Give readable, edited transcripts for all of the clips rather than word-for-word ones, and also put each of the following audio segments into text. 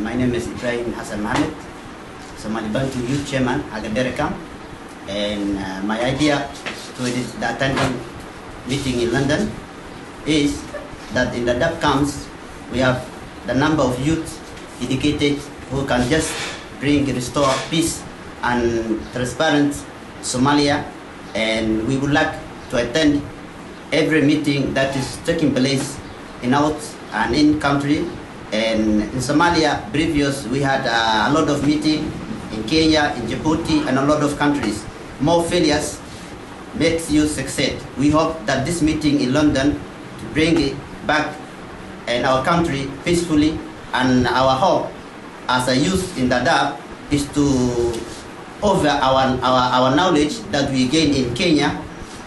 My name is Ibrahim Hassan Mohammed, Somali Bantu Youth Chairman, Agaderekam. And my idea to the attending meeting in London is that in the DAP camps, we have the number of youth educated who can just restore peace and transparent Somalia. And we would like to attend every meeting that is taking place in out and in country. And in Somalia, previous we had a lot of meetings in Kenya, in Djibouti, and a lot of countries. More failures makes you succeed. We hope that this meeting in London to bring it back in our country peacefully, and our hope as a youth in the DAP is to over our knowledge that we gain in Kenya,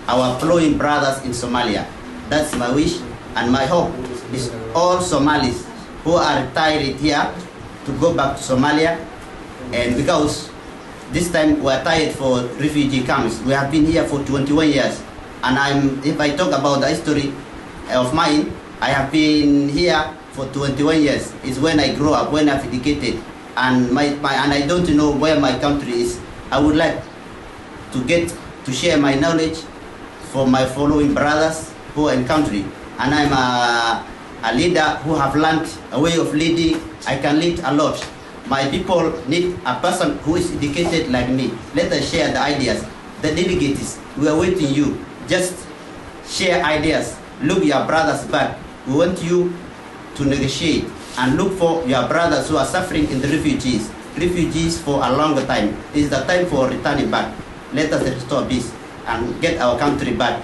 our following brothers in Somalia. That's my wish, and my hope is all Somalis who are retired here to go back to Somalia. And because this time we are tired for refugee camps. We have been here for 21 years. And if I talk about the history of mine, I have been here for 21 years. It's when I grew up, when I've educated. And I don't know where my country is. I would like to share my knowledge for my following brothers who are in country. And I'm a leader who have learned a way of leading. I can lead a lot. My people need a person who is educated like me. Let us share the ideas. The delegates, we are waiting you. Just share ideas. Look your brothers back. We want you to negotiate and look for your brothers who are suffering in the refugees for a longer time. It's the time for returning back. Let us restore peace and get our country back.